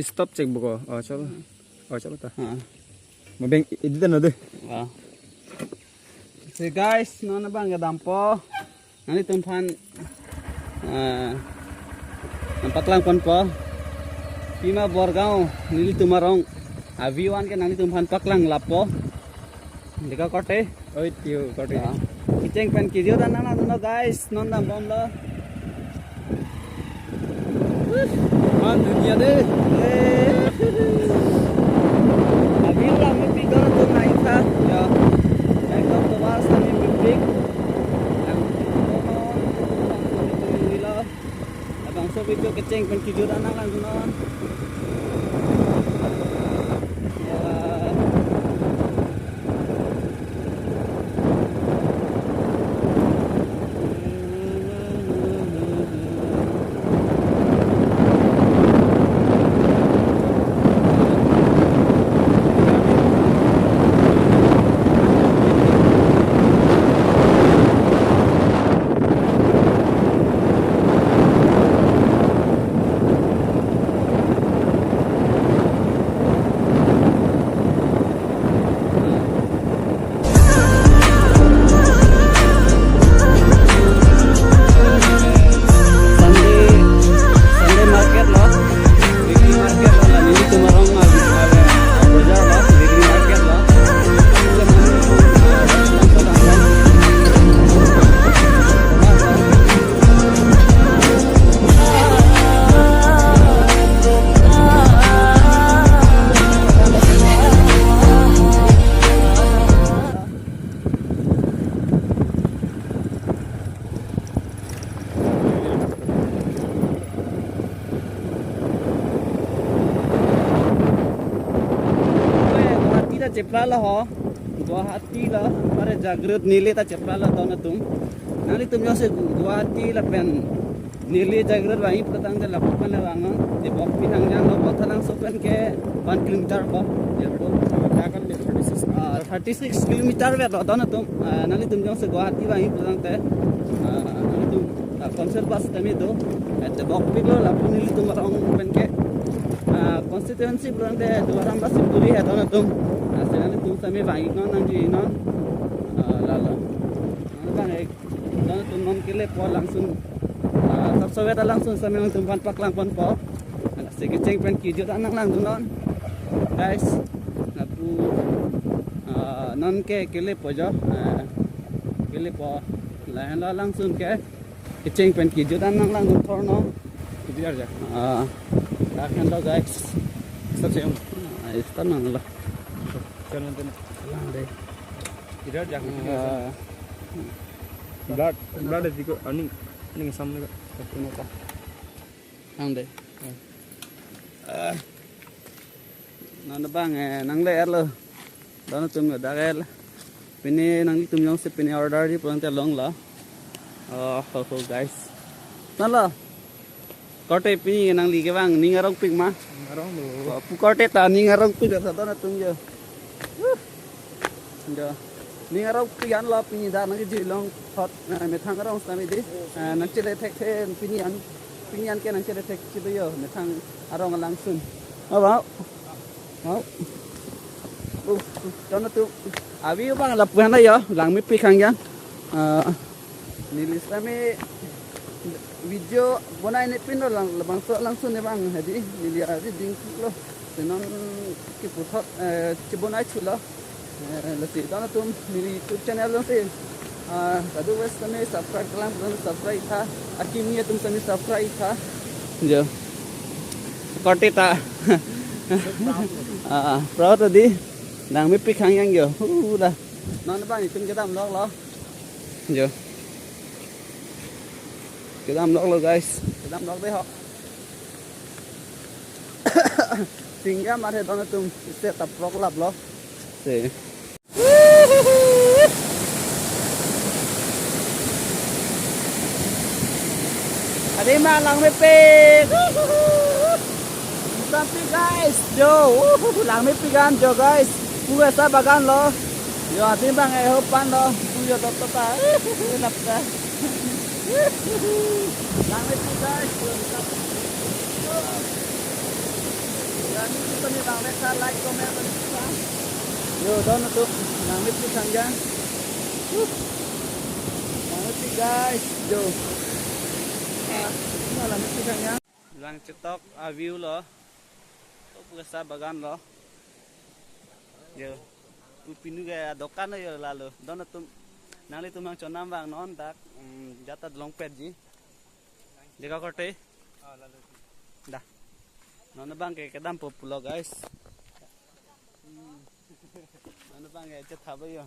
stop cek buko. Oh coba ta. Mabeng editan ada. So guys, nona bang dampo. Nani tumpan nampak lang pon po. Pima Borgao nili tumarong aviwan ke nani tumpan paklang lapo. Dika kote. Oh itu kote. Kiceng pen kidio dan nana tuno guys, non dam bom lo. Man dunia deh. Abil lang may pigor to na isa. Ya. Ay to was kami big. Abang so video keceng pen kidio dan nana tuno. Ceprala ho, Guwahati la, pare Jagrut nili ta ceprala tau na tum. Nali tum jo se Guwahati la pen nili Jagrut wahi patang de lapuk pan la wangan. De bok pinang jang lo pathalang so pen ke 1 kilometer ko. Yerdo takan le 36 kilometer ve tau na tum. Nali tum jo se Guwahati wahi patang te. Nali tum concert bus tami do. De bok piglo lapuk nili tum warang pen ke. Constituency bulan de 200 Sipuri hai tau na tum. Sekarang itu kami bagi non nanti non lalu, kan dan tu non kile po langsung, subscribe langsung kami untuk tumpan pak lang pon po, sekeceng pen kijo dan langsung non, guys, aku non ke kile po jo, kile po lain langsung ke, keceng pen kijo dan langsung thorno, Biar aja. Akan lo guys, Stop itu non lah. Jangan nanti. Lang deh. Tidak jangan. Blood itu kok aning samne kok. Ano ka? Ang de. Nang bang nang le lo. Dono tum da gel. Pini nang tum yung se pini order di pulang te long la. Ho guys. Nala. Kote pini nang li ke bang ningarong ping ma. Ngarong lo. Pu kote ta ningarong ping da dono tum yo. Nda. Ningarong pian lo pini da nang ji long hot me thangarong sami di. Nang chile thek the pinian ke nang chile thek chido yo me thang arong langsung. Ba. Mau. Dono tu abi bang la puan yo lang mi pi khang yang. Nilis kami video bonai ne pin lang langsung ne bang hadi nili ari ding lo tenon ki puthot chibonai chulo lati dono tum nili YouTube channel lo se tadu wes kami subscribe kalang subscribe tha akimia tum kami subscribe tha jo kote ta pro tadi lang mi pi khang yang yo la non ba ni tum ke dam lo jo cái đam lóc rồi guys, cái đam lóc đấy họ chính ra mà thế đó là tum sẽ tập lóc lập lóc để ở đây mà làng mê pe tapi guys jo làng mê pe gan jo guys punya sa bagan lo yo atin bang eh hopan lo punya top ta enak ta langit guys Kami itu nih bang Resa like comment dan subscribe. Yo doon na to. Namit ko sangga. Namit ko guys. Yo. Namit ko sangga. Lang cetok view lo. To puasa bagan lo. Yo. Pinu gaya dokan yo lalu. Doon na to. Nali tumang chonam bang non tak jata long pet ji. Jaga kote. Dah. Non bang ke kedam populo guys. Non bang ke chat habai yo.